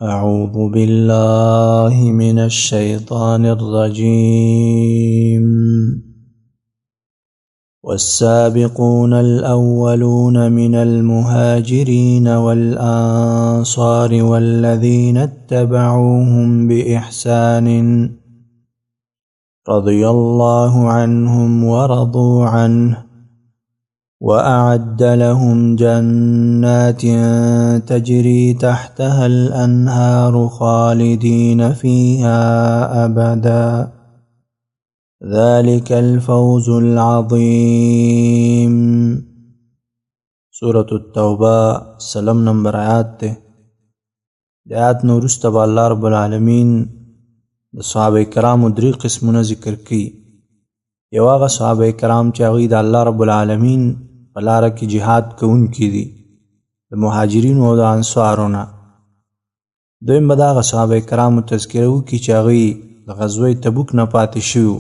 أعوذ بالله من الشيطان الرجيم والسابقون الأولون من المهاجرين والأنصار والذين اتبعوهم بإحسان رضي الله عنهم ورضوا عنه وأعد لهم جنات تجري تحتها الأنهار خالدين فيها أبدا ذلك الفوز العظيم. سورة التوبة سلام نمبر آیات تے آیات نورست با اللہ رب العالمین صحابہ کرام دری قسمونه ذکر کی. یو هغه صحابه کرام چې هغوی د الله رب العالمین په لاره کې جهاد کوونکي دي، د مهاجرینو او د انصارو نه. دویم به د هغه صحابه کرامو تذکره وکړي چې هغوی د غزوه تبوک نه پاتې شوي وو،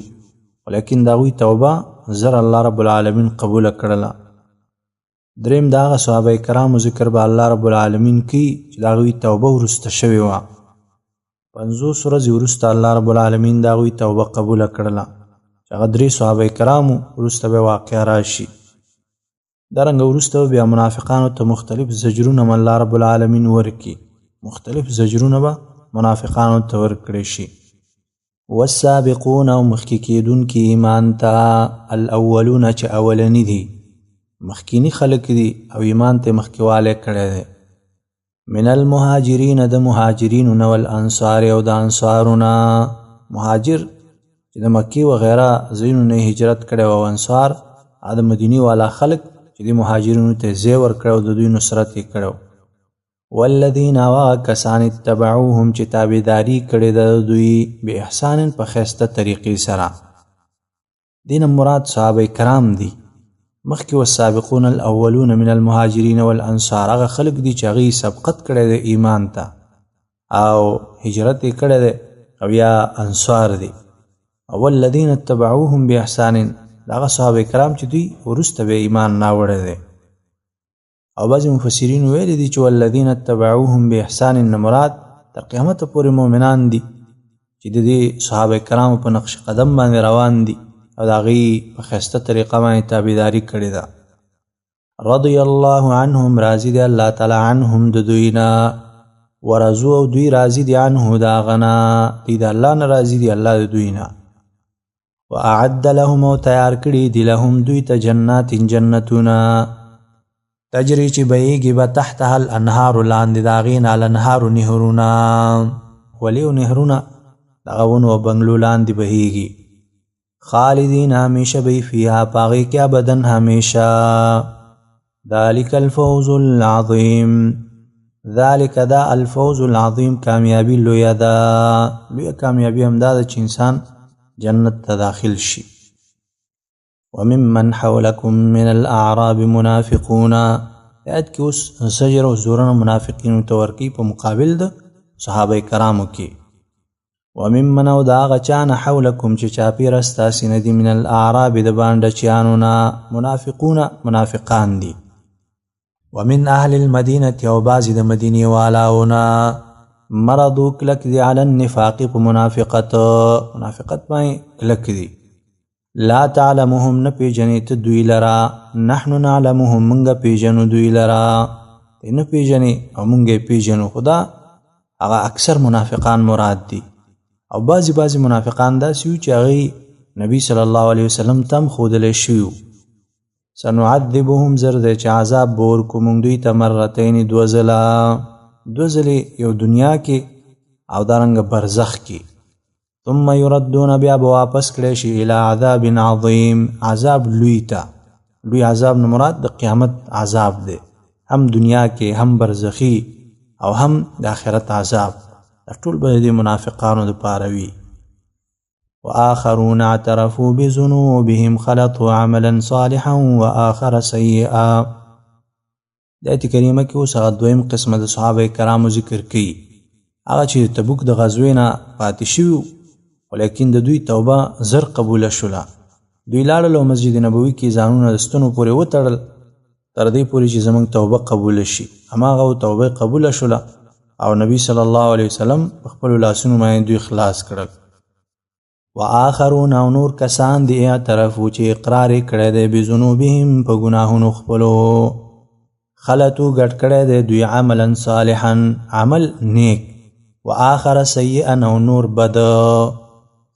ولیکن د هغوی توبه زر الله رب العالمین قبوله کړله. دریم د هغه صحابه کرامو ذکر به الله رب العالمین کوي چې د هغوی توبه وروسته شوې وه. 50 ورځې وروسته الله رب العالمین د هغوی توبه قبوله کړله، چې هغه درې صحابه کرامو وروسته به واقع راشي. دارنګه وروسته بیا منافقانو ته مختلف زجرونه الله رب العالمین ورکي، مختلف زجرونه به منافقانو ته ورکړي شي. والسابقون او مخکې کېدونکي ایمان ته، الاولون چې اولني دي، مخکینی خلک دي او ایمان ته مخکېوالی کړی دی. من المهاجرین د مهاجرینو نه، والانصار او د انصارو نه. مهاجر چې د مکی وغیره ځایونو نه هجرت کړی او انصار د مدینې والا خلک چې د مهاجرینو ته ځای ورکړی او د دوی نصرت یې کړی. والذین هغه کسان اتبعوهم چې تابعداري کړې د دوی باحسان په ښایسته طریقې سره. دې نه مراد صحابه کرام دي. مخکې والسابقون الاولون من المهاجرین والانصار هغه خلک دي چې هغوی سبقت کړی د ایمان ته او هجرت یې کړی دی، او یا انصار دي. والذین اتبعوهم باحسان داغه صحابه کرام چې دوی وروسته به ایمان ناوړی دی. او بعضې مفسرین ویلي دي چې والذین اتبعوهم باحسان نه مراد تر قیامته پورې مؤمنان دي چې د دې صحابه کرامو په نقش قدم باندې روان دي او د هغوی په ښایسته طریقه باندې تابعداري کړې ده. رضی الله عنهم راضي دی الله تعالی عنهم د دوی نه، ورضوا او دوی راضي دي عنه د هغه نه، دوی د الله نه راضي دي، الله د دوی نه. واعد لهم او تیار کړي دي لهم دوی ته جنات جنتونه تجری چې بهیږي به تحتها الانهار لاندې د هغې نه الانهار نهرونه، ولې او نهرونه دغه ونو او بنګلو لاندې بهیږي. خالدین همیشه به فیها په هغې کې ابدا همیشه. ذلک الفوز العظیم، ذلک دا الفوز العظیم کامیابی لویه ده. لویه کامیابی هم دا ده چې انسان جنت ته داخل شي. وممن حولکم من الاعراب منافقون، آیت کې اوس زجر او زورونه منافقینو ته ورکوي په مقابل د صحابه کرامو کې. وممن او د هغه چا نه حولکم چې چاپېره ستاسې نه دي، من الاعراب د بانډچیانو نه، منافقون منافقان دي. ومن اهل المدینة او بعضې د مدینې والاو نه، مرضو کلک دی علی النفاق په منافقت باندې کلک دی. لا تعلمهم نه پیژنې ته دوی لرا، نحن نعلمهم منګه پیژنو دوی لرا، ته نه پیژنې او منګه پیژنو. خدا هغه اکثر منافقان مراد دي. او بعضې منافقان داسې وو چې هغوی نبی صلی الله علیه وسلم تم ښودلی شوي وو. سنعذبهم زر دی چې عذاب به ورکو موږ دوی ته مرتین دوه ځلې، یو دنیا کې او دارنګه برزخ کې. ثم يردون بیا به واپس کړی شي الی عذاب عظیم، عذاب لوی ته. لوی عذاب نه مراد د قیامت عذاب دی، هم دنیا کې هم برزخی او هم د آخرت عذاب. دا ټول به د منافقانو دپاره وي. وآخرون اعترفوا بذنوبهم خلطوا عملا صالحا وآخر سیئا. د آیت کریمه کې اوس هغه دویم قسمه د صحابه کرامو ذکر کوي، هغه چې تبوک د غزوې نه پاتې شوي ولیکن د دوی توبه زر قبوله شوله. دوی لاړل او مسجد نبوي کې ځانونه د ستنو پورې وتړل تر دې پورې چې زموږ توبه قبوله شي. هماغه توبه قبوله شوله او نبی صلی الله علیه وسلم خپل لاسونو باندې دوی خلاص کړل. واخرون او نور کسان دي اعترفو چې اقرار کړی دی بذنوبهم په ګناهونو خپلو، خلطو ګډ کړی دی دوی عملا صالحا عمل نیک، واخر سیئا او نور بد،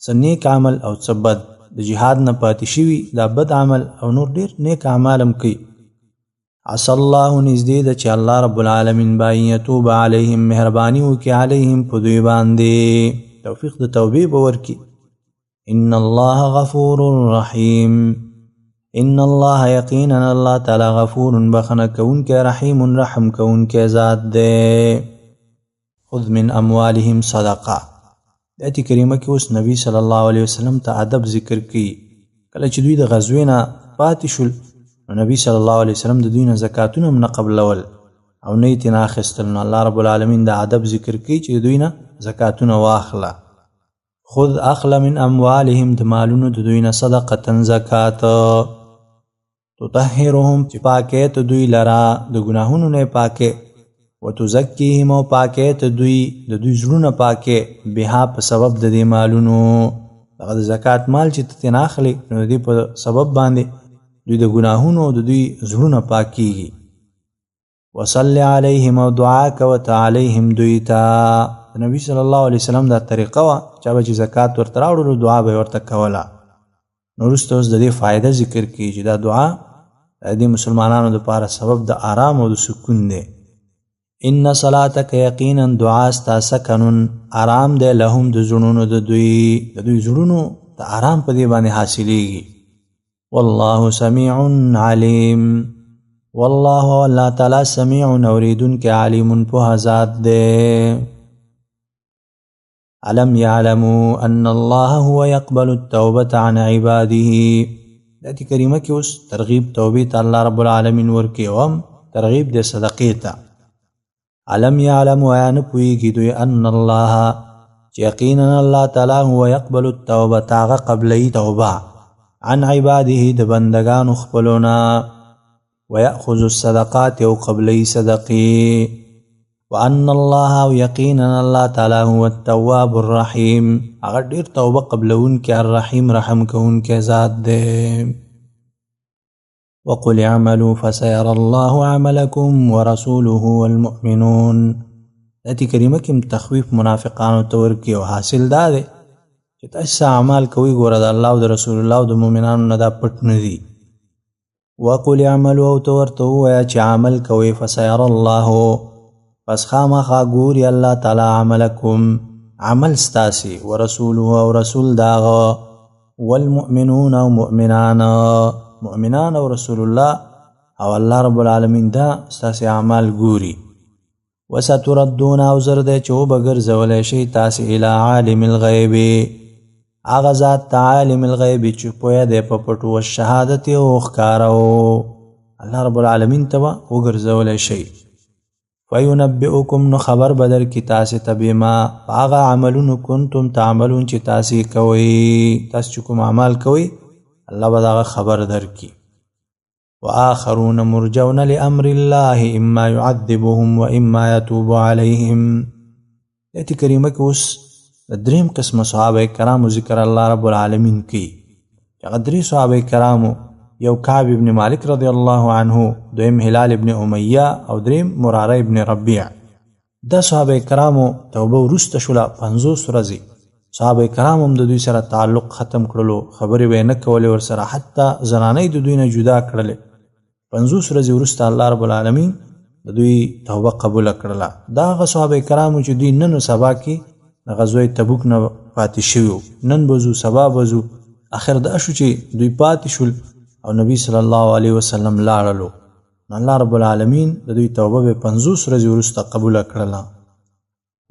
څه نیک عمل او څه بد، د جهاد نه پاتې شوي دا بد عمل او نور ډیر نیک اعمال هم کوي. عسى الله نزدې ده چې الله رب العالمین باندې یتوب علیهم مهرباني وکړي علیهم په دوی باندې توفیق د توبې به ورکړي. ان الله غفور رحیم، ان الله یقینا الله تعالی غفور بخنه کوونکی رحیم رحم کوونکی ذات دی. خذ من اموالهم صدقه، د آیت کریمه کې اوس نبی صلی الله علیه وسلم ته ادب ذکر کړي. کله چې دوی د غزوې نه پاتې شول نو نبی صلی الله علیه وسلم د دوی نه زکاتونه هم نه قبلول او نه یې ترې نه اخیستل. نو الله رب العالمین د ادب ذکر کړي چې د دوی نه زکاتونه واخله. خذ اخله من اموالهم، د مالونو د دوی نه صدقه زکات، تطهرهم چې پاکې ته دوی لرا د ګناهونو نه پاکې، وتزکیهم او پاکې ته دوی د دوی زړونه پاکې، بها په سبب د دې مالونو. دغه د زکات مال چې ته ترې نه اخلې نو د دې په سبب باندې دوی د ګناهونو او د دوی زړونه پاکېږي. وصلی علیهم او دعا کوه علیهم دوی ته. د نبی صلی الله علیه وسلم دا طریقه وه چا به چې زکات ورته راوړلو دعا به یې ورته کوله. نو وروسته اوس د دې فایده ذکر کړي چې دا دعا د دې مسلمانانو دپاره سبب د آرام او د سکون دی. ان صلاتک یقینا دعا ستا سکنن آرام دی، لهم د زړونو د دوی زړونو د آرام په دې باندې حاصلیږي. والله سمیع علیم، والله الله تعالی سمیع اوریدونکی علیم پوهه ذات دی. علم یعلموا ان الله هو يقبل التوبة عن عباده، د آیت کریمه کې اوس ترغیب توبې ته الله رب العالمین ورکوي او هم ترغیب د صدقې ته. علم یعلموا آیا نه پوهېږي دوی ان الله چې یقینا الله تعالی هو يقبل التوبة هغه قبلوي توبه عن عباده د بندگانو خپلونه، ويأخذ الصدقات او قبلوي صدقې، وان الله او یقینا الله تعالی هو التواب الرحیم هغه ډیر توبه قبلونکی الرحیم رحم کوونکی ذات دی. وقل اعملوا فسيرى الله عملكم ورسوله والمؤمنون، آیت کریمه کې تخویف منافقانو ته ورکوي او حاصل دا دی چې تاسو اعمال کوئ ګوره د الله او د رسول الله او د مؤمنانو نه دا پټ نه دي. وقل اعملوا او ته ورته ووایه چې عمل کوئ فسيرى الله پس خامخا ګوري الله تعالی عملکم عمل ستاسي، ورسوله او رسول داغه، والمؤمنون او مؤمنان او رسول الله او الله رب العالمین دا ستاسي اعمال ګوري. وستردون او زر دی چې وبګرځولی شي تاسې الی عالم الغیب، هغه ذات ته عالم الغیب چې پوهه دی په پټو والشهادت او ښکارو، الله رب العالمین ته به وګرځولی شي. فینبئکم نو خبر بدر کی تاسې ته بما هغه عملونو کنتم تعملون چې تاسې کوئ، تاسې چې کوم اعمال کوئ الله به دغه خبر درکي. وآخرون مرجون لأمر الله اما يعذبهم واما يتوب عليهم، آیت کریمه کې اوس د دریم قسم صحابه کرامو ذکر الله رب العالمین کوي. هغه درې صحابه کرامو، یو کعب ابن مالک رضی الله عنه، دویم هلال ابن امیہ او دریم مراره ابن ربیع. دا صحابه کرامو توبه وروسته شوله 50 ورځې. صحابه کرام هم د دوی سره تعلق ختم کړلو، خبرې به یې نه کولې ورسره، حتی زنانۍ د دوی نه جدا کړلې. 50 ورځې وروسته الله رب العالمین د دوی توبه قبوله کړله. دا هغه صحابه کرامو چې دوی نن و سبا کې د غزوې تبوک نه پاتې شوي، نن به ځو سبا به ځو، اخر دا شو چې دوی پاتې شول او نبی صلی الله علیه وسلم لاړلو. الله رب العالمین د دوی توبه به 50 ورځې وروسته قبوله کړله.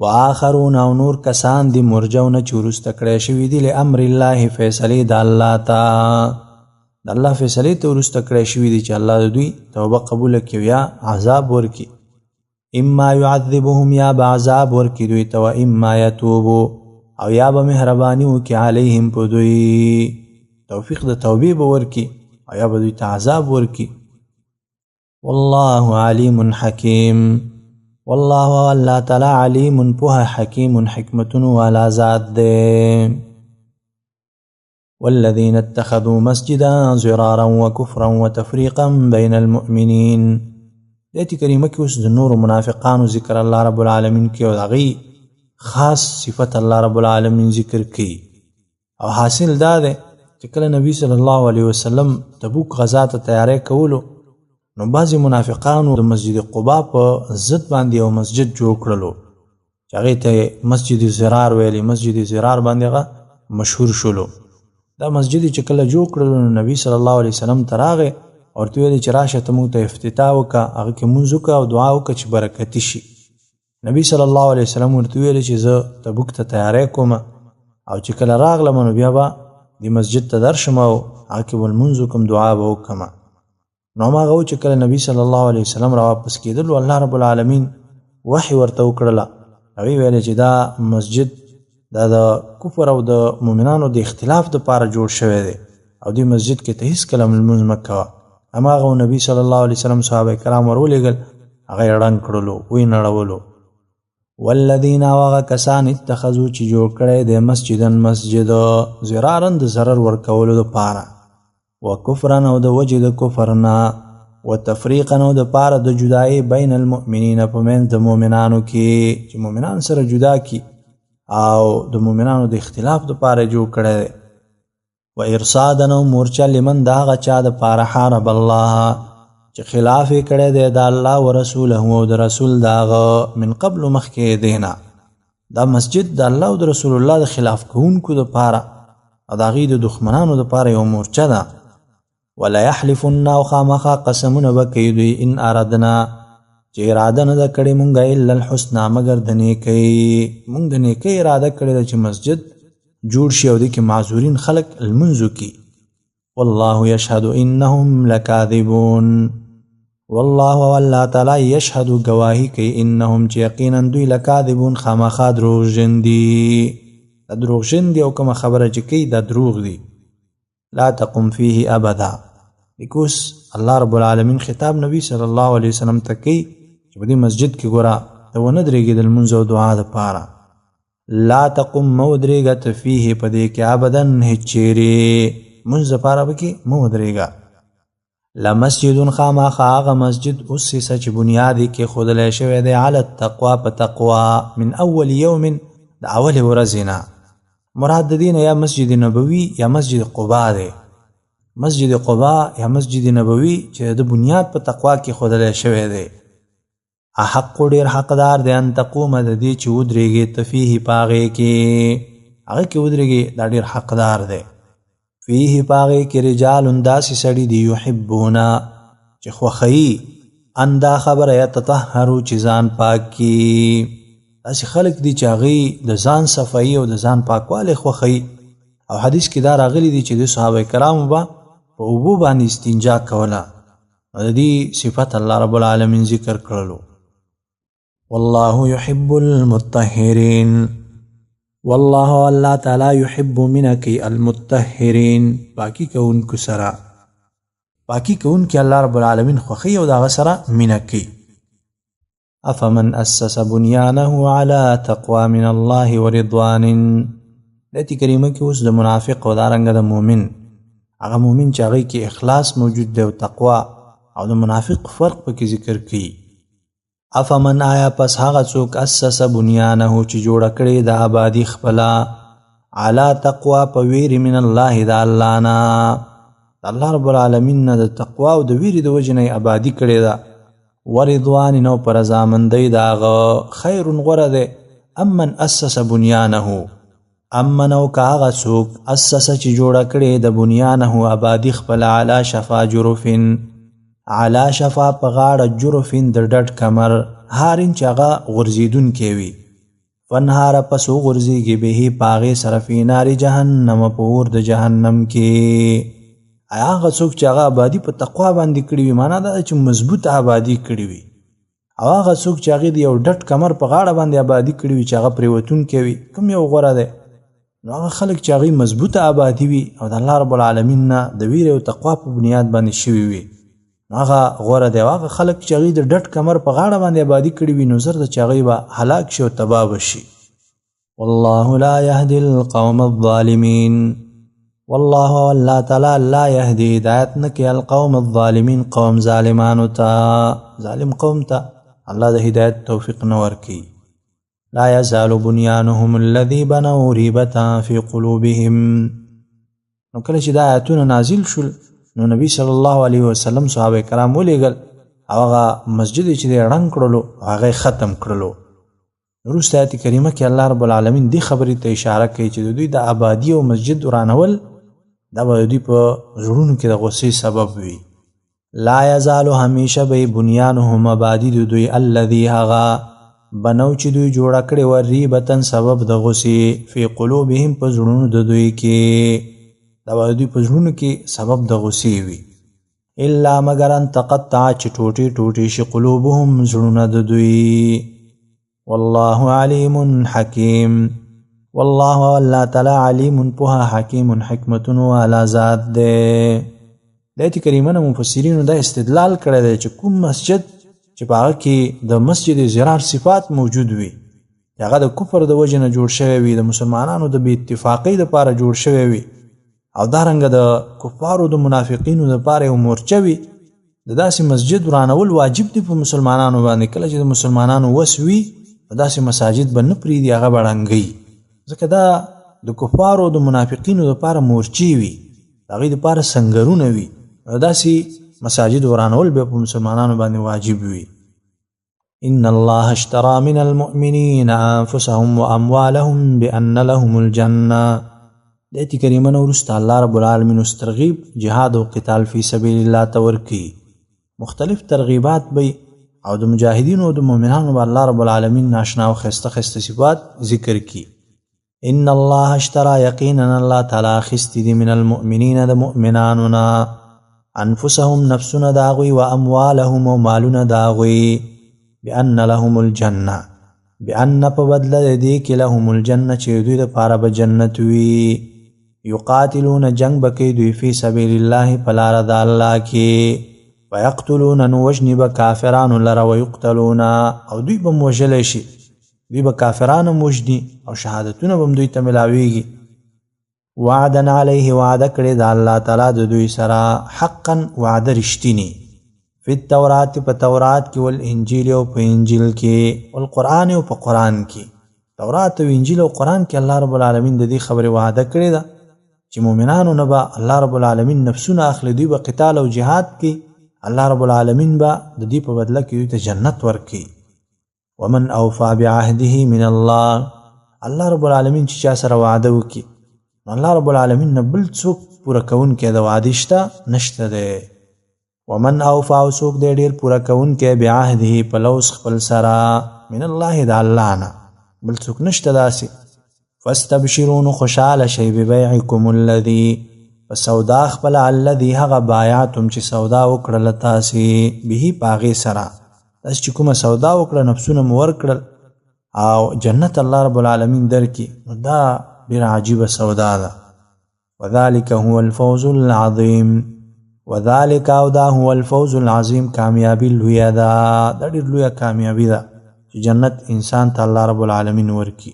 وآخرون او نور کسان دي مرجون چې وروسته کړی شوي دي لامر الله فیصلې د الله ته، د الله فیصلې ته وروسته کړی شوي دي چې الله د دوی توبه قبوله کړي یا عذاب ورکړي. اما يعذبهم یا به عذاب ورکړي دوی ته، و اما یتوبو او یا به مهرباني وکړي علیهم په دوی، توفیق د توبې به ورکړي او یا به دوی ته عذاب ورکړي. والله علیم حکیم، والله الله تعالی علیم په حکیم حکمتون والا ذات دے. والذین اتخذوا مسجدا ضرارا وكفرا وتفریقا بین المؤمنین. ایت کریمه کې اوس د نور منافقانو ذکر الله رب العالمین کې او هغوی خاص صفت الله رب العالمین ذکر کی. او حاصل دا ده چې کله نبی صلی الله علیه وسلم تبوک غزا ته تیاری کولو نو بعضې منافقانو د مسجد قبا په ضد باندې یو مسجد جوړ کړلو چې هغې ته مسجد زرار ویلي. مسجد زرار باندې هغه مشهور شولو. دا مسجد چې کله جوړ کړلو نو نبی صلی الله علیه وسلم ته راغی او ورته ویلې چې راشه ته موږ ته افتتاح وکړه، هغه کې مونځ وکړه او دعا وکړه چې برکتي شي. نبی صلی الله علیه وسلم ورته ویلې چې زه تبوک ته تیاری کوم او چې کله راغلم نو بیا به د مسجد ته درشم او هغه کې به لمونځ وکړم، دعا به وکړم. نو هماغه و چې کله نبی صلی الله علیه وسلم را واپس کېدلو الله رب العالمین وحی ورته وکړله. هغوی ویل چې دا مسجد دا د کفر او د مؤمنانو د اختلاف دپاره جوړ شوی دی او دې مسجد کې ته هېڅکله لمونځ مه کوه. هماغه نبی صلی الله علیه وسلم صحابه کرام ورولېږل، هغه یې ړنګ کړلو، ویې نړولو. والذین هغه کسان اتخذوا چې جوړ کړی دی مسجدا مسجد ضرارا د ضرر ورکولو دپاره، وکفرا او د وجې د کفر نه، وتفریقا او د پاره د جدایي بین المؤمنین په منځ د مؤمنانو کې چې مؤمنان سره جدا کی او د مؤمنانو د اختلاف دپاره جوړ کړی دی. و ارصادا او مورچه لمن د هغه چا دپاره حارب الله چې خلاف یې کړی دی د الله و رسوله او د رسول د هغه من قبل مخکې دینا. دا مسجد د الله او د رسول الله د خلاف کوونکو دپاره او د هغوی د دښمنانو دپاره یو مورچه ده. ولا یحلفن او خامخا قسمونه به کوي دوی ان اردنا چې اراده نه ده کړې مونږ الا الحسنى مګر د نیکۍ. مونږ د نیکۍ اراده کړې ده چې مسجد جوړ شي او دې کې معذورین خلک لمونځ وکړي. والله یشهد انهم لکاذبون. والله والله تعالی یشهد گواهی کوي انهم چې یقینا دوی لکاذبون خامخا دروغجن دي. دا دروغجن دي او کومه خبره چې کوي دا دروغ دي. لا تقم فيه ابدا. لیکوس الله رب العالمین خطاب نبی صلی الله علیه وسلم ته کوي چې په دې مسجد کې ګوره ته ونه درېږې د لمونځ او دعا دپاره. لا تقم مه ودرېږه ته فیه په دې کې ابدا هېڅ چیرې مونځ دپاره پکې مه ودرېږه. لمسجد خامخا هغه مسجد اسسه چې بنیاد یې کېښودلی شوی دی علی التقوا په تقوا من اول یوم د اولې ورځې نه. مراد د دې نه یا مسجد نبوي یا مسجد قبا دی. مسجد قبا یا مسجد نبوي چې د بنیاد په تقوا کېښودلی شوی دی. احق ډېر حقدار دی ان تقوم د دې چې ودرېږې ته فیه په هغې کې، هغې کې ودرېږې دا ډېر حقدار دی. فیه په هغې کې رجال داسې سړي دي یحبونه چې خوښوي ان دا خبره یتطهرو چې ځان پاک کي. داسې خلک دي چې هغوی د ځان صفایي او د ځان پاکوالی خوښوي. او حدیث کې دا راغلی دي چې د صحابه کرامو به په اوبو باندې استنجا کوله. د دې صفت الله رب العالمین ذکر کړلو. والله يحب المطهرين. والله الله تعالی يحب منك المطهرين پاکی کوونکو سره. پاکی کوونکي الله رب العالمین خوښوي او د هغه سره مینه کوي. افمن اسس بنيانه على تقوى من الله ورضوان. دایت کریمه کې اوس د منافق او دارنګه د مؤمن، هغه مؤمن چې هغې کې اخلاص موجود دی او تقوا، او د منافق فرق پکې ذکر کوي. افمن آیا پس هغه څوک اسس بنیانه چې جوړه کړې د آبادي خپله علی تقوا په ویرې من الله د الله نه، د الله رب العالمین نه د تقوا او د ویرې د وجې نه آبادي کړې ده. ورضوان نو پر رضامندۍ د هغه خیر غوره دی. امن اسس بنیانه امن او که هغه څوک اسس چې جوړه کړې د بنیانه آبادي خپله علی شفا جرفن علا شفا په غاړه جرفین د ډډ کمر هارین چې هغه غورځېدونکی وي. فنهاره پس وغورځېږي به په هغې سره فی نار جهنم په اور د جهنم کې. هغه څوک چې هغه آبادي په تقوا باندې کړي وي، معنا دا ده چې مضبوط آبادي کړي وي. او هغه څوک چې هغې د یو ډډ کمر په غاړه باندې آبادي کړي وي چې هغه پرېوتونکی وي، کوم یو غوره دی؟ نو هغه خلک چې هغوی مضبوطه آبادي وي او د الله رب العالمین نه د ویرې او تقوا په بنیاد باندې شوي وي. هغه غوره دی. هغه خلک چې هغوی د ډډ کمر په غاړه باندې آبادي کړي وي نو زر ده چې هغوی به هلاک شي او تباه به شي. والله لا يهدي القوم الظالمين. والله والله تعالی لا يهدي هدایت نه کوي القوم الظالمین قوم ظالمانو ته، ظالم قوم ته الله د هدایت توفیق نه ورکوي. لا يزال بنيانهم الذي بنوا ريبة في قلوبهم. نو کله چې دا آیتونه نازل شول نو نبی صلی الله علیه وسلم صحابه کرام ولیږل او هغه مسجد چې دی ړنګ کړلو هغه ختم کړلو. وروسته آیت کریمه کې الله رب العالمین دې خبرې ته اشاره کوي چې د دوی د آبادی او مسجد ورانول دا به د دوی په زړونو کې د غصې سبب وي. لا یزالو همیشه به بنیانهم آبادي د دوی الذي هغه بنو چې دوی جوړه کړې وه ریبتن سبب د غصې فی قلوبهم په زړونو د دوی کې، دا به د دوی په زړونو کې سبب د غصې وي. الا مگر ان تقطع چې ټوټې ټوټې شي قلوبهم زړونه د دوی. والله علیم حکیم. والله والله تعالی علیم پوها حکیم حکمتون والا ذات دی. د آیت کریمه نه مفسرینو دا استدلال کړی دی چې کوم مسجد چې په هغه کې د مسجد زرار صفات موجود وي هغه د کفر د وجې نه جوړ شوی وي، د مسلمانانو د بې اتفاقۍ دپاره جوړ شوی وي او دارنګه د کفارو د منافقینو دپاره یو مورچه وي، د داسې مسجد ورانول واجب دی په مسلمانانو باندې. کله چې د مسلمانانو وس وي په داسې مساجد به نه پرېږدي، هغه به ړنګوي، ځکه دا د کفارو د منافقینو دپاره مورچې وي، د هغوی دپاره سنګرونه وي، داسې مساجد ورانول به په مسلمانانو باندې واجب وي. ان الله اشترى من المؤمنين انفسهم واموالهم بان لهم الجنه. د آیت کریمه نه وروسته الله رب العالمین ترغیب جهاد او قتال فی سبیل الله ته ورکوي. مختلف ترغیبات به او د مجاهدینو او د مؤمنانو به الله رب العالمین ناشنا او ښایسته ښایسته صفات ذکر کړي. ان الله اشترى یقینا الله تعالی اخیستی دی من المؤمنین د مؤمنانو نه انفسهم نفسونه د هغوی و اموالهم او مالونه د هغوی بان لهم الجنه بان په بدله د دې کې لهم الجنه چې دوی دپاره به جنت وي. یقاتلون جنگ به کوي دوی فی سبیل الله په لاره د الله کې ویقتلون نو وژني به کافرانو لره ویقتلون او دوی به وژلی شي، دوی به کافران هم وژني او شهادتونه به هم دوی ته ملاویږي. وعدن علیه وعده کړې د الله تعالی د دوی سره حقا وعده رښتینی فی التورات په تورات کې والانجیل او په انجیل کې والقرآن او په قرآن کې. تورات او انجیل او قرآن کې الله رب العالمین د دې خبرې وعده کړې ده چې مؤمنانو نه به الله رب العالمین نفسونه اخلي، دوی به قتال او جهاد کوي، الله رب العالمین به د دې په بدله کې دوی ته جنت ورکوي. ومن اوفى بعهده من الله. الله رب العالمین چې چا سره وعده وکړي الله رب العالمین نه بل څوک پوره کوونکی د وعدې شته نشته دی. ومن اوفى او څوک دی ډېر پوره کوونکی بعهده په لوز خپل سره من الله د الله نه بل څوک نشته داسې. فاستبشرون خوشحاله شئ ببیعکم الذي په سودا خپله الذي هغه بایعتم چې سودا وکړله تاسې به په هغې سره، تاسې چې کومه سودا وکړه نفسونه مو ورکړل او جنت الله رب العالمین درکړي نو دا ډېره عجیبه سودا ده. وذلك هو الفوز العظیم. وذلك او دا هو الفوز العظیم کامیابی لویه ده، دا ډېر لویه کامیابي ده چې جنت انسان ته الله رب العالمین ورکړي.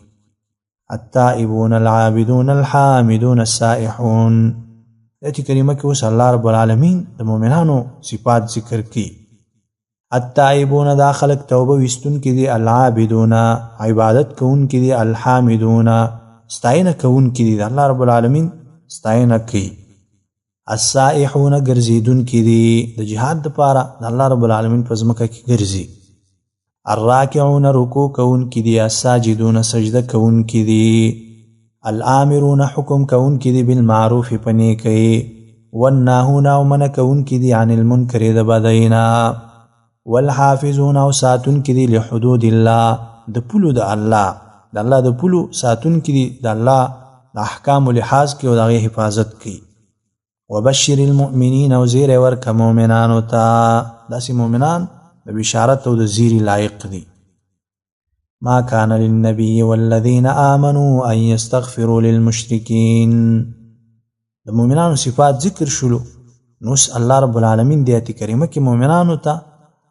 التائبون العابدون الحامدون السائحون. آیت کریمه کې اوس الله رب العالمین د مؤمنانو صفات ذکر کړي. التائبون دا خلق توبه ویستون کې دي، العابدون عبادت کوون کې دي، الحامدون ستاینه کوون کې دي، الله رب العالمین ستاینه کوي. السائحون ګرځیدون کې دي د جهاد دپاره د الله رب العالمین په ځمکه کې ګرځي. الراکعون رکوع کوون کې دي، الساجدون سجده کوون کې دي، الامرون حکم کوون کې دي بالمعروف په نیکۍ، والناهون او منع کوون کې دي عن المنکر د بدینا، والحافظون او ساتون کې دي لحدود الله د پلو د الله، د الله د پلو ساتون کې دي، د الله د احکام لحاظ کې او د هغې حفاظت کوي. وبشر المؤمنین او زیر ورکه مؤمنانو ته، داسې مؤمنان د بشارت او د زیری لایق دي. ما كان للنبي والذين آمنوا أن يستغفروا للمشركين. د مؤمنانو صفات ذکر شلو نو الله رب العالمین د آیت کریمه کې مؤمنانو ته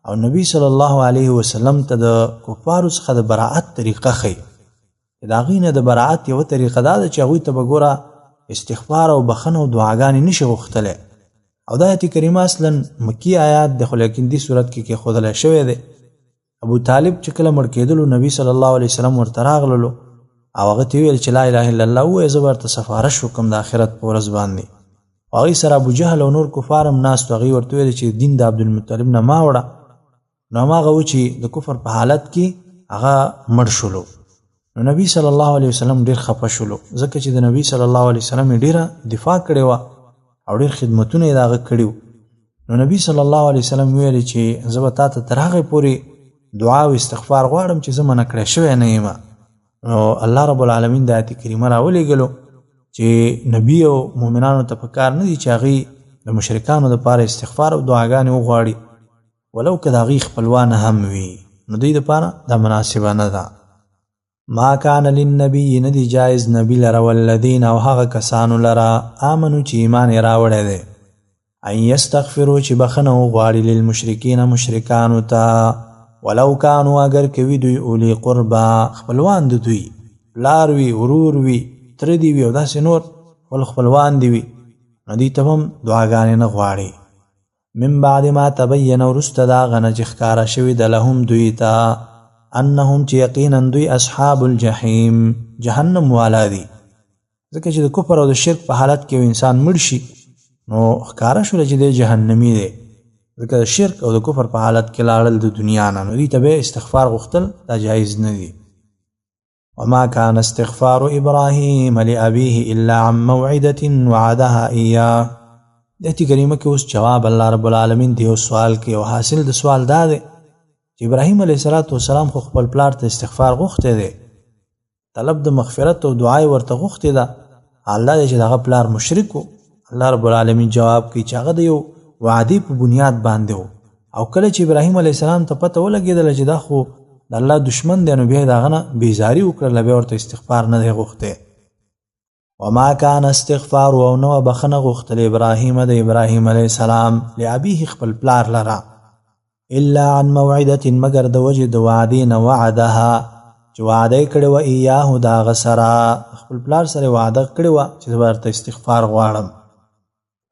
او نبی صلی الله علیه وسلم ته د کفارو څخه د براءت طریقه ښیي. د هغوی نه د براءت یوه طریقه دا ده چې هغوی ته به ګوره استغفار او بخښنه او دعاګانې نشي غوښتلی. او دا آیت کریمه اصلا مکی آیات دی، خو لیکن دې صورت کې کېښودلی شوی دی. ابو طالب چې کله مړ کېدلو نبی صلی الله علیه وسلم ورته راغللو او هغه ته ویل چې لا اله الا الله ووایه، زه به ورته سفارش وکړم د آخرت په ورځ باندې. هغوی سره ابو جهل او نور کفار هم ناست و. هغوی ورته ویل چې دین د عبدالمطلب نه ما وړه. نو هماغه و چې د کفر په حالت کې هغه مړ شولو. نو نبی صلی الله علیه وسلم ډېر خفه شولو، ځکه چې د نبی صلی الله علیه وسلم ډېره دفاع کړې وه او ډېر خدمتونه یې د هغه کړي وو. نو نبی صلی الله علیه وسلم ویل چې زه به تا ته تر هغې پورې دعا او استغفار غواړم چې زه منع کړی شوی نه یم. نو الله رب العالمین د آیت کریمه راولېږلو چې نبی او مؤمنانو ته پکار نه دي چې هغوی د مشرکانو دپاره استغفار او دعاګانې وغواړي، ولو که د هغوی خپلوانه هم وي. نو دوی دپاره دا مناسبه نه ده. ما کان للنبي ندی جایز نبی لره والذین او هغه کسانو لره آمنو چې ایمان یې راوړی دی ان یستغفروا چې بخښنه وغواړي للمشرکین مشرکانو ته ولو کانوا اگر کوي دوی اولی قربا خپلوان د دوی، پلار وي، ورور وي، تره دي وي او داسې نور ول خپلوان دي وي، نو دوی ته هم دعاګانې نه غواړي. من بعد ما تبین وروسته د هغه نه چې ښکاره شوي د لهم دوی ته انهم چې یقینا دوی اصحاب الجحیم جهنم والا دي. ځکه چې د کفر او د شرک په حالت کې یو انسان مړ شي نو ښکاره شوله چې دی جهنمي دی، ځکه د شرک او د کفر په حالت کې لاړل د دنیا نه، نو دوی ته به استغفار غوښتل دا جایز نه دي. وما كان استغفار ابراهیم لابیه الا عن موعده وعدها ایاه. د آیت کریمه کې اوس جواب الله رب العالمین دی یو سوال کې، او حاصل د سوال دا دی چې ابراهیم علیه السلام خو خپل پلار ته استغفار غوښتی دی، طلب د مغفرت او دعای ورته غوښتې ده، حال دا دی چې د هغه پلار مشرک و. الله رب العالمین جواب کوي چې هغه د یو وعدې په بنیاد باندې و، او کله چې ابراهیم علیه السلام ته پته ولګېدله چې دا خو د الله دشمن دی، نو بیا یې د هغه نه بیزاري وکړله، بیا ورته استغفار نه دی غوښتی. وما كان استغفار او نو بخنه غوښتل ابراهیم د ابراهیم علیه السلام لابیه خپل پلار لره الا عن موعده مگر د وجه د وعدې نه وعدها چې وعده کړې وه ایاه د هغه سره، خپل پلار سره وعده کړې وه چې زه ورته استغفار غواړم.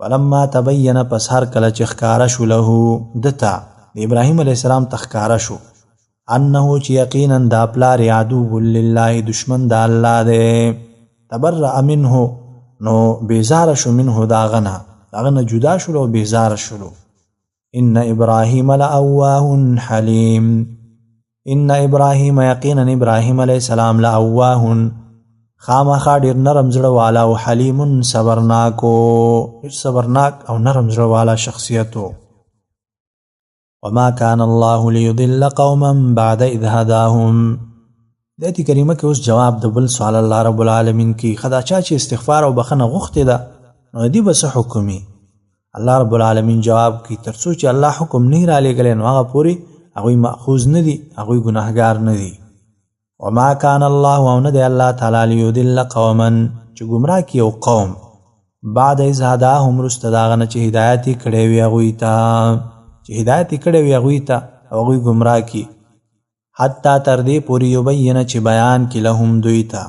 فلما تبین پس هر کله چې ښکاره شو له دته د ابراهیم علیه السلام ته ښکاره شو انه چې یقینا دا پلار عدو لله دشمن د الله دی، تبرأ منه نو بیزاره شو منه د هغه نه جدا شولو او بیزاره شولو. ان ابراهیم لأواه حلیم. ان ابراهیم یقینا ابراهیم علیه السلام لأواه خامخا ډېر نرم زړه والا او حلیم صبرناکو، ډېر صبرناک او نرم زړه والا شخصیتو. وما كان الله ليضل قوما بعد اذ هداهم. د آیت کریمه کې اوس جواب د بل سوال الله رب العالمین کی خدا چا چې استغفار او بخنه غوښتې ده نو دې به څه حکمي. الله رب العالمین جواب کی تر څو چې الله حکم نه را لېږلی نو هغه پورې هغوی مأخوذ نه دي، هغوی ګناهګار نه دي. وما كان الله او نه دی الله تعالی لیضل قوما چې ګمراه کړي یو قوم بعد اذ هداهم وروسته د هغه نه چې هدایت یې کړی وي هغوی ته، چې هدایت یې کړی وي هغوی ته او هغوی ګمراه کړي حتی تر دې پورې یبینه چې بیان کړي لهم دوی ته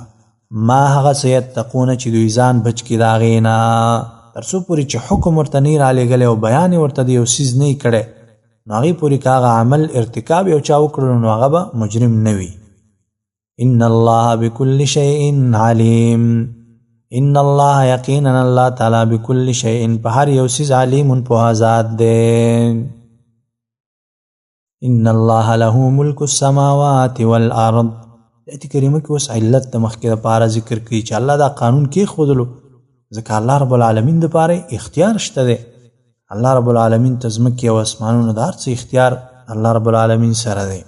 ما هغه څه یتقونه چې دوی ځان بچ کړي د هغې نه، تر څو پورې چې حکم ورته نه یې رالیږلی او بیان یې ورته د یو څیز نه یې کړی نو هغې پورې که هغه عمل ارتکاب یو چا وکړو نو هغه به مجرم نه وي. ان الله بكل شيء علیم. ان الله یقینا الله تعالی بكل شيء په هر یو څیز علیم پوهه ذات دی. ان الله له ملک السماوات والارض. آیت کریمه کې اوس علت د مخکې دپاره ذکر کوي چې الله دا قانون کېښودلو ځکه الله رب العالمین دپاره اختیار شته دی. الله رب العالمین ته ځمکې او اسمانونو د هر څه اختیار الله رب العالمین سره دی.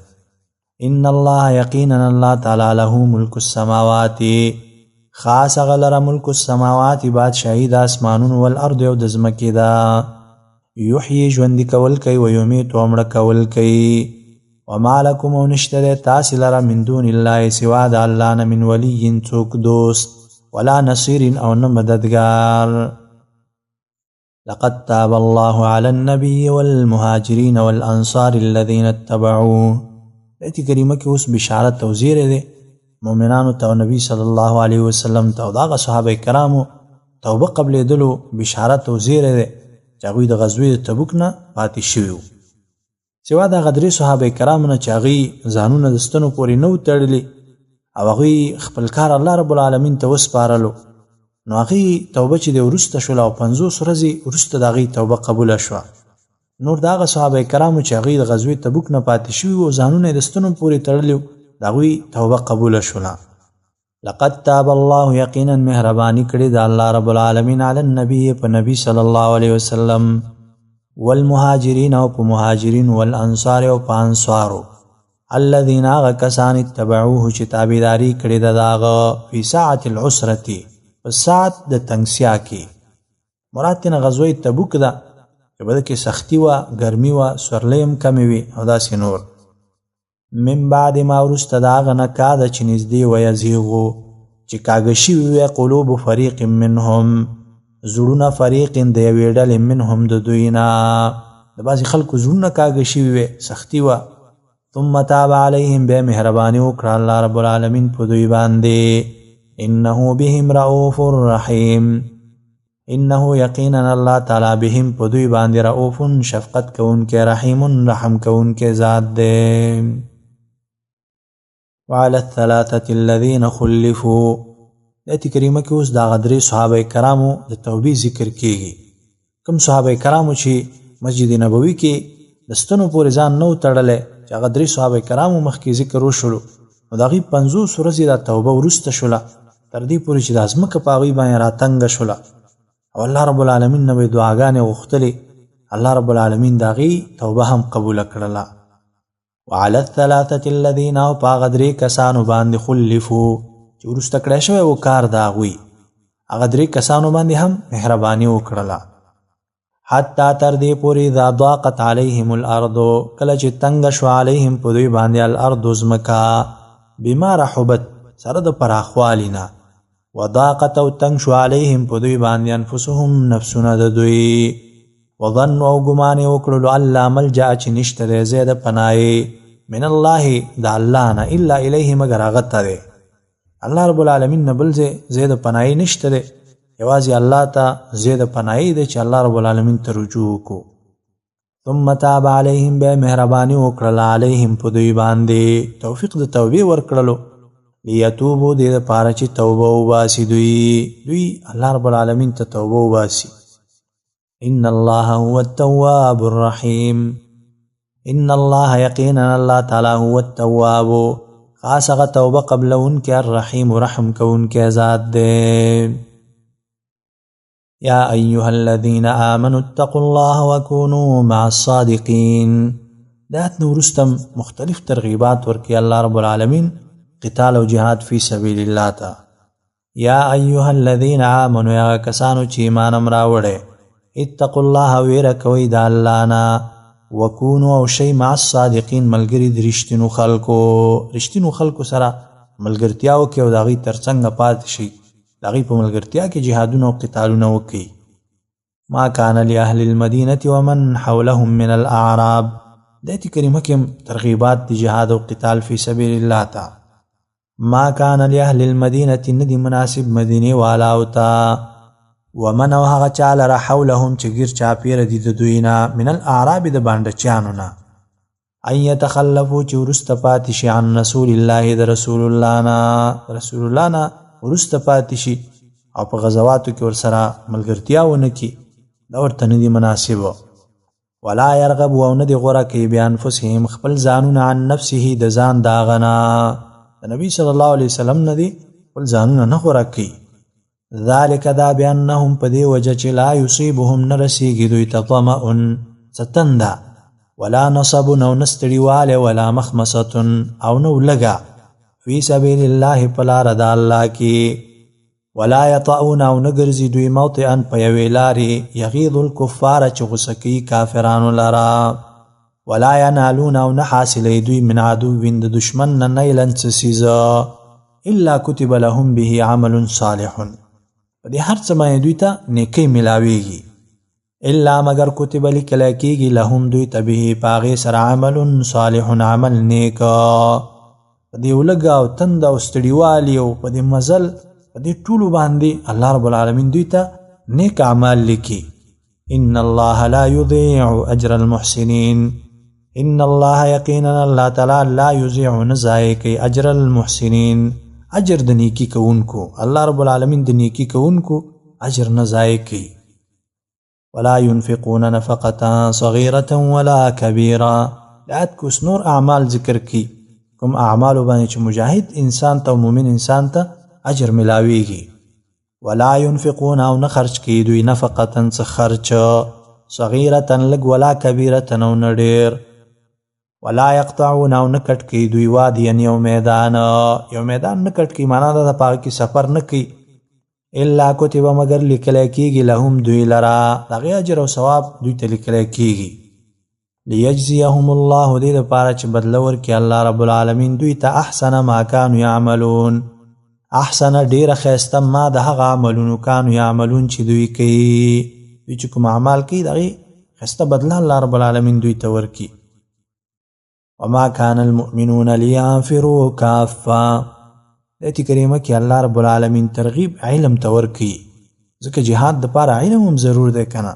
ان الله یقینا الله تعالی له ملک السماوات خاص هغه لره ملک السماوات بادشاهي د اسمانونو والارض او د ځمکې ده، یحیي ژوندي کول کوي و یمیت او مړه کول کوي. وما لکم او نشته دی تاسې لره من دون الله سوا د الله نه من ولی څوک دوست ولا نصیر او نه مددګار. لقد تاب الله على النبي والمهاجرين والانصار الذين اتبعوه. آیت کریمه کې اوس بشارت او زیری دی مؤمنانو ته او نبی صلی الله علیه وسلم ته او دغه صحابه کرامو توبه قبلېدلو بشارت او زیری دی چې هغوی د غزوې د تبوک نه پاتې شوي وو. سوا دغه درې صحابه کرامو نه چې هغوی ځانونه د ستنو پورې نه و تړلي او هغوی خپل کار الله رب العالمین ته وسپارلو، نو هغوی توبه چې د وروسته شوله او 50 ورځې وروسته د هغوی توبه قبوله شوه. نور د هغه صحابه کرامو چې هغوی د غزوې تبوک نه پاتې شوي وو، ځانونه یې د ستنو پورې تړلي وو، د هغوی توبه قبوله شوله. لقد تاب الله، یقینا مهرباني کړې د الله رب العالمین علی النبي په نبی صلی الله علیه وسلم، والمهاجرین او په مهاجرین، والانصار او په انصارو، الذین هغه کسان اتبعوه چې تابعداري کړې ده د هغه فی ساعة العسرة په ساعت د تنګسیا کې. مراد ترنه غزوې تبوک ده چې په ده کې سختي وه، ګرمي وه، سورلۍ هم کمې وي او داسې نور. من بعد ما وروسته د هغه نه کاده چې نږدې ویزیغو چې کاږه شوي وي قلوب فریق منهم زړونه فریق د یوې ډلې منهم د دوی نه، د بعضې خلکو زړونه کاږه شوي وي، سختي وه. ثم تاب علیهم، بیا مهرباني وکړه الله رب العالمین په دوی باندې. انه بهم رؤوف رحیم، انه یقینا الله تعالی بهم په دوی باندې رؤوف شفقت کوونکی، رحیم رحم کوونکی ذات دی. وعلى الثلاثة الذين خلفوا، آیت کریمه کې اوس د هغه درې صحابه کرامو د توبې ذکر کیږي. کوم صحابه کرامو چې مسجد نبوي کې د ستنو پورې ځان نه و تړلی، چې هغه درې صحابه کرامو مخکې ذکر وشولو، نو د هغوی 50 ورځې د توبه وروسته شوله، تر دې پورې چې د ځمکه په هغوی باندې راتنګه شوله او الله رب العالمین نه به یې دعاګانې غوښتلې، الله رب العالمین د هغوی توبه هم قبوله کړله. وعلى الثلاثة الذين، او په هغه درې کسانو باندې خلفو چې وروسته کړی شوی و کار د هغوی، هغه درې کسانو باندې هم مهرباني وکړله. حتی تر دې پورې اذا ضاقت علیهم الارض، کله چې تنګه شوه علیهم په دوی باندې الارض ځمکه، بما رحبت سره د پراخوالي نه، وضاقت او تنګ شوه علیهم په دوی باندې انفسهم نفسونه د دوی، وظنوا او ګمان یې وکړلو الله ملجأ چې نشته دی ځای د پناه من الله د الله نه الا الیه مګر هغه ته دی، الله رب العالمین نه بل ځای د پناهي نشته دی، یوازې الله ته ځای د پناهي دی چې الله رب العالمین ته رجوع وکړو. ثم تاب علیهم، بیا مهرباني وکړله علیهم په دوی باندې، توفیق د توبې ورکړلو، لیتوبو دې دپاره چې توبه وباسي دوی الله رب العالمین ته توبه وباسي. ان الله هو التواب الرحیم، ان الله یقینا الله تعالی هو التواب، خاص هغه توبه قبلونکې، الرحیم رحم کوونکی ذات دی. یا ایها الذین آمنوا اتقوا الله وکونوا مع الصادقین. د آیت نه وروسته مختلف ترغیبات ورکوي الله رب العالمین قتال او جهاد فی سبیل الله ته. یا ایها الذین آمنوا، یا کسانو چې ایمان هم راوړی، اتقوا الله ویره کوئ د الله نه، وکونو او شی مع الصادقین ملګري د رښتینو خلکو سره ملګرتیا وکړئ او د هغوی تر څنګه پاتې شئ، د هغوی په ملګرتیا کې جهادونه او قتالونه وکړئ. ما کان لاهل المدینة ومن حولهم من الاعراب، د آیت کریمه کې ترغیبات د جهاد او قتال فی سبیل الله ته. ما کان لاهل المدینة، ندی مناسب مدینې والاو ته، ومن او هغه چا لره حولهم چې ګیر چاپیره دي د دوی نه، من الاعراب د بانډچیانو نه، ان یتخلفوا چې وروسته پاتې شي عن رسول الله د رسول الله نه وروسته پاتې شي او په غزواتو کې ورسره ملګرتیا ونه کړي، دا ورته نه دي مناسبه. ولا یرغبوا او نه دي غوره کوي بانفسهم خپل ځانونه عن نفسه د ځان د هغه نه، د نبي صلی الله علیه وسلم نه دي خپل ځانونه نه غوره کوي. ذالک دا بانهم په دې وجه چې لا یصیبهم نه رسیږي دوی ته ظمأ ستنده، ولا نصب او نه ستړیوالی، ولا مخمصة او نه لږه، فی سبیل الله په لاره د الله کې، ولا یطعون او نه ګرځي دوی موطئا په یوې لارې یغیظ الکفار چې غوسه کوي کافرانو لره، ولا ینالون او نه حاصلی دوی من عدو د دشمن نه نیلا څه څیزه، الا کتب لهم به عمل صالح، په دې هر څه باندې دوی ته نیکۍ ملاویږي، الا مگر کتب لیکل کیږي لهم دوی ته به پاغې سره عمل صالح عمل نیک په دې ولګه او تند او ستړیوالي او په دې مزل په دې ټولو باندې الله رب العالمین دوی ته نیک اعمال لیکي ان الله لا يضيع اجر المحسنين ان الله یقینا الله تعالی لا يضيع نزای کوي اجر المحسنين اجر د نیکی کوونکو الله رب العالمین د نیکی کوونکو اجر نزای کوي ولا ينفقون نفقة صغيرة ولا كبيرة لات کو نور اعمال ذکر کی کوم اعمال باندې چې مجاهد انسان ته مومن انسان ته اجر ملاويږي ولا ينفقون او نه خرج کی دوی نفقة څه خرچ صغيرة لګ ولا كبيرة نو نډیر ولا يقطعون او نه کټ کی دوی وادي یو میدان نه کټ کی معنا دا پاک کی سفر نه کی الا کتب مگر لیکل کیږي لهم دوی لرا دغه اجر او ثواب دوی ته لیکل کیږي ليجزيهم الله دې لپاره چې بدل ورکړي الله رب العالمین دوی ته احسن ما كانوا يعملون احسن ډیر خیسته ما د هغه عملونو كانوا يعملون چې دوی کوي دوی چې کوم اعمال کوي دغه خیسته بدل الله رب العالمین دوی ته ورکړي وما كان المؤمنون لينفروا كافة ایتی کریمه کې الله رب العالمین ترغیب علم ته ورکړي ځکه جهاد د پاره علم هم ضرور دی کنه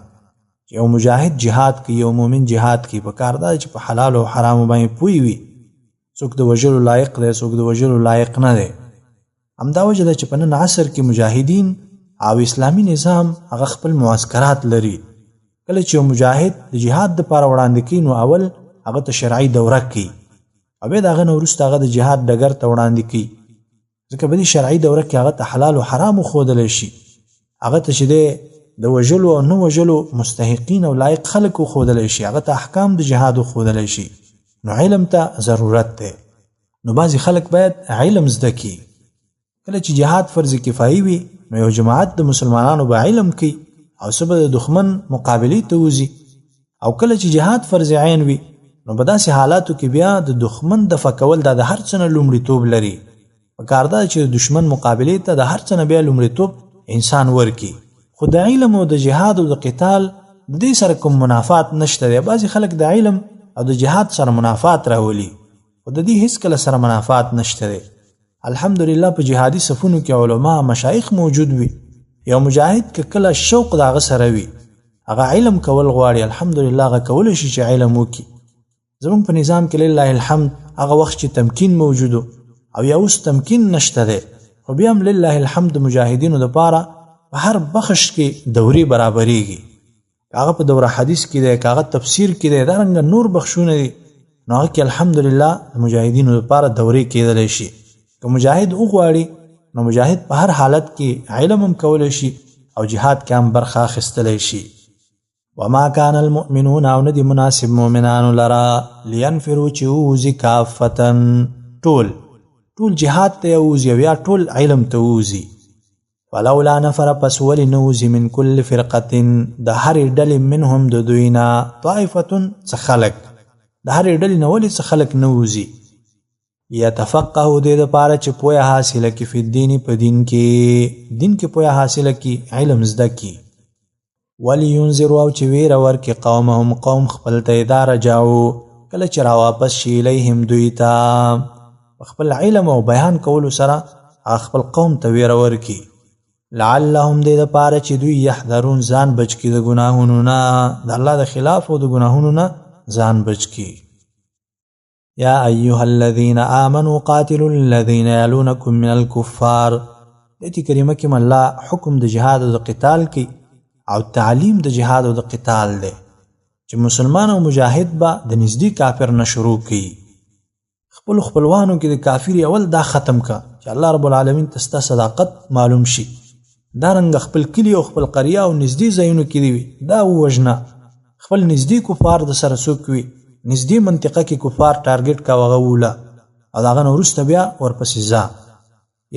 یو مجاهد جهاد کوي یو مؤمن جهاد کوي په کار دا چې په حلال او حرام باندې پوي وي څوک د وجلو لایق دی څوک د وجلو لایق نه دی همدا وجه ده چې په نن عصر کې مجاهدین او اسلامی نظام هغه خپل معسكرات لري کله چې مجاهد د جهاد د پاره وړاندې کوي نو اول هغه ته شرعي دوره کوي او به داغه نو وروسته هغه د جهاد ډګر ته وړاندې کوي ځکه په دې شرعي دوره کې هغه ته حلال او حرام ښودلی شي هغه ته چې د وژلو او نه وژلو مستحقین او لایق خلک ښودلی شي هغه ته احکام د جهاد ښودلی شي نو علم ته ضرورت دی نو بعضې خلک باید علم زده کړي کله چې جهاد فرض کفایي وي نو یو جماعت د مسلمانانو به علم کوي او څه به د دښمن مقابلې ته وځي او کله چې جهاد فرض عین وي نو په داسې حالاتو کې بیا د دښمن دفع کول دا د هر څه نه لومړیتوب لري پکار ده چې د دشمن مقابلې ته د هر څه نه بیا لومړیتوب انسان ورکي خو د علم او د جهاد او د قتال د دې سره کوم منافات نشته دی بعضې خلک د علم او د جهاد سره منافات راولي خو د دې هیڅ کله سره منافات نشته دی الحمدلله په جهادي صفونو کې علما مشایخ موجود وي یو مجاهد که کله شوق د هغه سره وي هغه علم کول غواړي الحمدلله هغه کولی شي چې علم وکړي زموږ په نظام کې لله الحمد هغه وخت چې تمکین موجودو او یا اوس تمکین نشته دی خو بیا هم لله الحمد مجاهدینو دپاره په هر بخش کې دورې برابریږي که هغه په دوره حدیث کې دی که هغه تفسیر کې دی دارنګه نور بخشونه دي نو هغه کې الحمدلله د مجاهدینو دپاره دورې کېدلی شي که مجاهد وغواړي نو مجاهد په هر حالت کې علم هم کولی شي او جهاد کې هم برخه اخیستلی شي وما كان المؤمنون او ندی مناسب مؤمنانو لرا لینفرو چې ووځي کافتن ټول جهاد ته یوځي او یا ټول علم ته ووځي فلولا نفر پس ولی نوځي من کل فرقة د هرې ډلې منهم د دوی نه طائفة څه خلک د هرې ډلې نه ولې څه خلک نوځي یتفقهوا دې دپاره چې پوهه حاصله کړي فی الدین په دین کې پوهه حاصله کړي علم زده کړي ولینذروا او چې ویره ورکړي قومهم قوم خپل ته اذا رجعوا کله چې راواپس شي الیهم دوی ته خپل علم او بیان کولو سره خپل قوم ته ویره ورکړي لعلهم دې دپاره چې دوی یحذرون ځان بچ کړي د ګناهونو نه د الله د خلاف او د ګناهونو نه ځان بچ کړي یا ایها الذین آمنوا قاتلوا الذین یلونکم من الکفار دې کریمه کې الله حکم د جهاد او د قتال کوي او تعلیم د جهاد او د قتال دی چې مسلمان او مجاهد به د نږدې کافر نه شروع کړي خپلوانو کې د کافر اول دا ختم کا چې الله رب العالمین ته ستا صداقت معلوم شي دارنګه خپل کلی او خپل قريه او نږدې ځایونو کې دی دا وژنه خپل نږدې کفار د سره څوک وي نږدې منطقه کې کفار ټارګټ کا وغوله او داغه نو وروسته بیا ورپسې ځه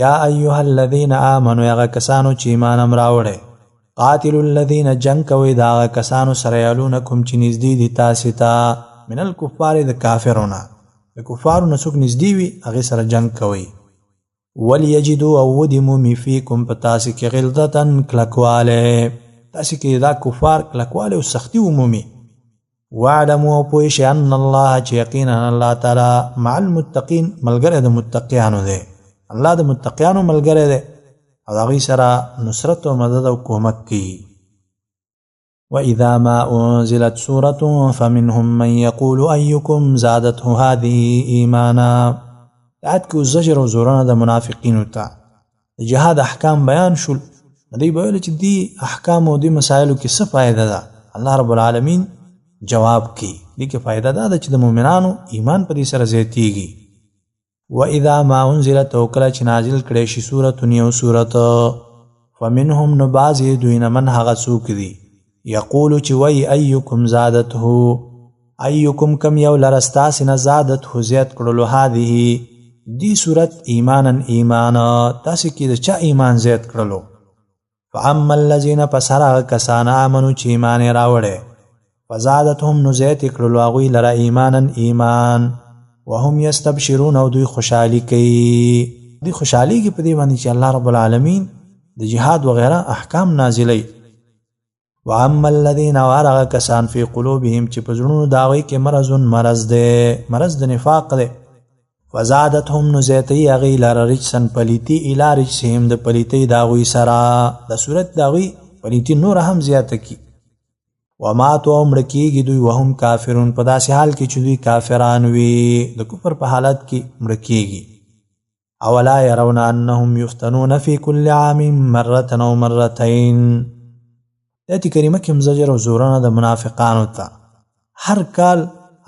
یا ایها الذین آمنوا یا کسانو چې ایمان هم راوړی قاتلوا الذین جنگ کوي دا کسانو سره یلونکم چې نږدې دي تاسې ته من الکفار د کافرونه د کفارو نه څوک نږدې وي هغې سره جنگ کوي ولیجدوا او ودي مومي فیکم په تاسې کې غلظة کلکوالی تاسې کې دا کفار کلکوالی او سختی عمومي. واعلموا پوه شئ ان الله چې یقینا الله تعالی مع المتقین ملګری د متقیانو دی. الله د متقیانو ملګری دی او د هغوی سره نصرت او مدد او کومک کوي. وَإِذَا مَا أُنزِلَتْ سُورَةٌ فَمِنْهُمْ مَنْ يَقُولُ أَيُّكُمْ زَادَتْهُ هَذِهِ إِيمَانًا. آیت کې زجر او زورونه د منافقینو ته د جهاد احکام بیان شول. دوی به ویل چې دې احکام او دې مسایلو کې څه فایده ده؟ الله رب العالمین جواب کوي دې کې فایده دا ده چې د مؤمنانو ایمان په دې سره زیاتیږي. وَإِذَا مَا أُنزِلَتْ او کله چې نازل کړی شي سورة یو سورت فَمِنْهُمْ نو بعضې دوی نه من هغه څوک دي یقولو چې وی ایکم زادته ایکم کم یو لره ستاسې نه زادته زیات کړلو هذه دی صورت ایمانا ایمانا تاسې کې د چا ایمان زیات کړلو. فاما الذین پس هر هغه کسان آمنو چې ایمان یې راوړی فزادتهم نو زیات یې کړلو هغوی لره ایمانا ایمان وهم یستبشرون او دوی خوشحالي کوي. دوی خوشحالېږي په دې باندې چې الله رب العالمین د جهاد وغیره احکام نازلوي. واما الذین وارغ کسان فی قلوبهم چې په زړونو د هغوی کې مرض دی مرض د نفاق دی فزادتهم نو زیاتوي هغوی لره رجسن پلیتي الی رجسهم د پلیتۍ د هغوی سره د صورت د هغوی پلیتي نوره هم زیاته کي. وماتو او مړه کېږي دوی وهم کافرون په داسې حال کې چې دوی کافران وي د کفر په حالت کې مړه کېږي. اولا یرون انهم یفتنون فی کل عام مرة او مرتين. آیت کریمه کې زجر او زورونه د منافقانو ته هر کال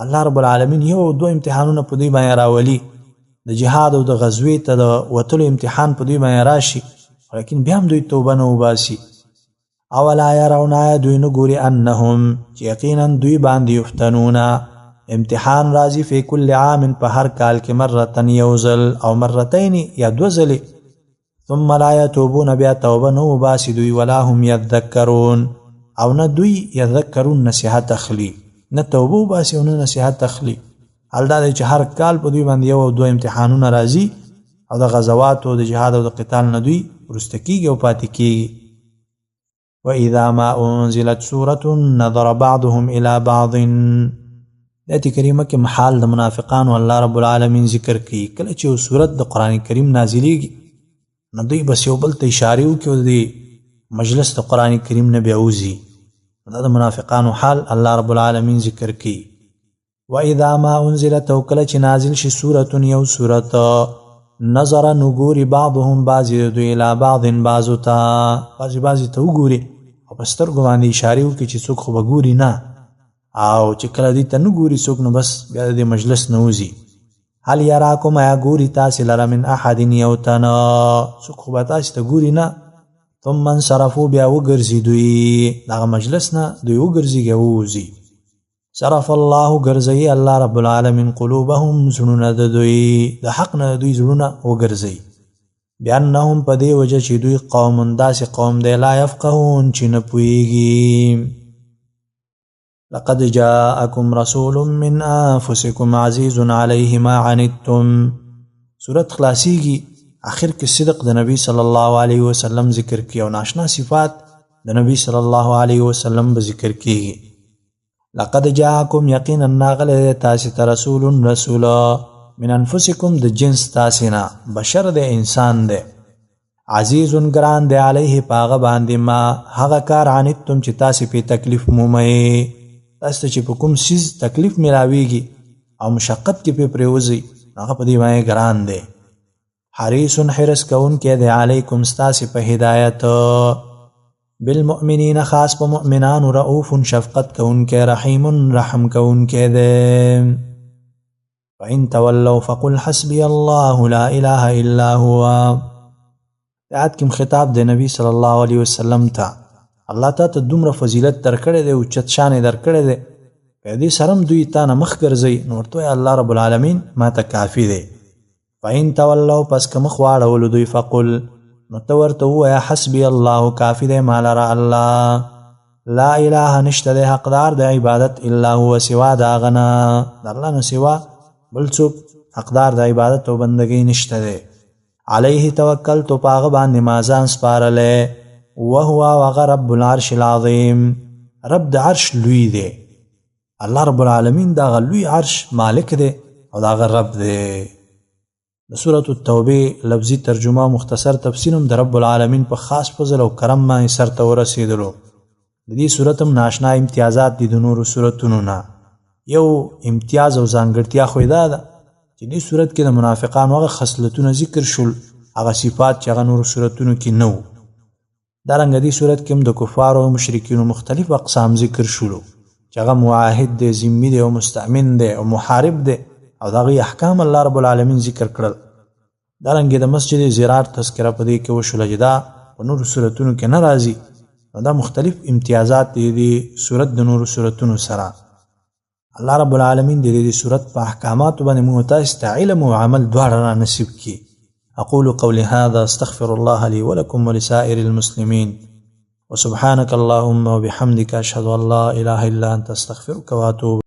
الله رب العالمین یو دو امتحانونه په دوی باندې راولي د جهاد او د غزوې ته د وتلو امتحان په دوی باندې راشي لیکن بیا هم دوی توبه نه وباسي. اولا یرون دوی نه ګوري انهم چې یقینا دوی باندې یفتنون امتحان راځي فی کل عام په هر کال کې مرة یو ځل او مرتين یا دو ځلې ثم لا یتوبون بیا توبه نه وباسي دوی ولا هم یذکرون او نه دوی یذکرون نصیحت اخلي نه توبه وباسي او نه نصیحت اخلي. حال دا دی چې هر کال په دوی باندې یو او دو امتحانونه راځي او د غزوات او د جهاد او د قتال نه دوی وروسته کېږي او پاتې کېږي. وَإِذَا مَا أُنزِلَتْ سُورَةٌ نَظَرَ بَعْضُهُمْ إِلَى بَعْضٍ. آیت کریمه کې محال د منافقانو الله رب العالمین ذکر کوي. کله چې یو سورت د قرآن کریم نازلیږي نو دوی بس یو بل ته اشارې وکړي او د مجلس د قرآن کریم نه بیا وځي. دا د منافقانو حال الله رب العالمین ذکر کوي. وَإِذَا مَا أُنزِلَتْ او کله چې نازل شي سورة یو سورت نظر نګوري بعضهم بعضې دوی الی بعض بعضو ته بعضې ته وګوري او په سترګو باندې اشارې وکړي چې څوک خو به ګوري نه او چې کله دوی ته نه ګوري څوک نو بس بیا د مجلس نه وځي. هل یراکم ایا ګوري تاسې لره من احد یو تنه څوک خو به تاسې ته ګوري نه ثم انصرفوا بیا وګرځي دوی دغه مجلس نه دوی وګرځي ووځي. صرف الله ګرځي الله رب العالمین قلوبهم زړونه د دوی د حق نه دوی زړونه وګرځي بأنهم په دې وجه چې دوی قوم داسې قوم دی لا یفقهون چې نه پوهېږي. لقد جاءکم رسول من انفسکم عزیز علیه ما عنتم. سورت خلاصیږي آخر کې صدق د نبی صلی الله علیه وسلم ذکر کی او ناشنا صفات د نبی صلی الله علیه وسلم به ذکر کیږي. لقد جاءکم یقینا ناغله تاسې ته رسول من انفسکم د جنس تاسې نه بشر د انسان دی عزیز ګران دی علیه پاغه باندې ما هغه کار عنتم چې تاسې په تکلیف مومئ تاسو چې په کوم سیز تکلیف ملاویږي او مشقت کې په پریوزي هغه په دې باندې ګران دی. حریص حرس کوونکی دی علیکم ستاسې په هدایت بالمؤمنین خاص په مؤمنانو رؤوف شفقت کوونکی رحیم رحم کوونکی دی. فإن تولوا فقل حسبي الله لا إله إلا هو. آیات کې خطاب دی نبی صلی الله علیه وسلم ته الله ته دومره فضیلت درکړی دی او چت شان درکړی دی په دې سره دوی تا نه مخ ګرځي نو ورته الله رب العالمین ما ته کافی دی. فإن تولوا پس که مخ واړولو دوی فقل نو ته ورته ووایه حسبي الله کافی دی ما لره الله لا اله نشته دی حقدار د عبادت الا هو سوا د هغه نه د الله نه سوا بل څوک حقدار د عبادت او بندګۍ نشته دی. علیه توکلت په هغه باندې ما ځان سپارلی وهو وغ رب العرش العظیم، رب د عرش لوی دی. الله رب العالمین دا لوی عرش مالک دی او دا رب دی. د سورة التوبه لفظي ترجمه مختصر تفسیر هم د رب العالمین په خاص فضل او کرم باندې سرته ورسېدلو. د دې سورت هم ناشنا امتیازات دي د نورو سورتونو نه. یو امتیاز او ځانګړتیا خو دا ده چې دې سورت کې د منافقانو هغه خصلتونه ذکر شول، هغه صفات چې هغه نورو سورتونو کې نه وو. دارنګه دې سورت کې هم د کفارو او مشرکینو مختلف اقسام ذکر شولو چې هغه معاهد دی، ذمي دی او مستأمن دی او محارب دی، او دا غي احکام الله رب العالمین ذکر کړل. دارنګه د مسجد زرار تذکره په دې کې وشول چې دا په نورو سورتونو کې نه راځي. دا مختلف امتیازات دي د سورت د نورو سورتونو سره. الله رب العالمین د دې سورت په احکامات باندې موږ ته علم او عمل دواړه را نصیب کړي. اقول قولي هذا استغفر الله لي ولكم ولسائر المسلمين وسبحانك اللهم وبحمدك اشهد ان لا اله الا انت استغفرك واتوب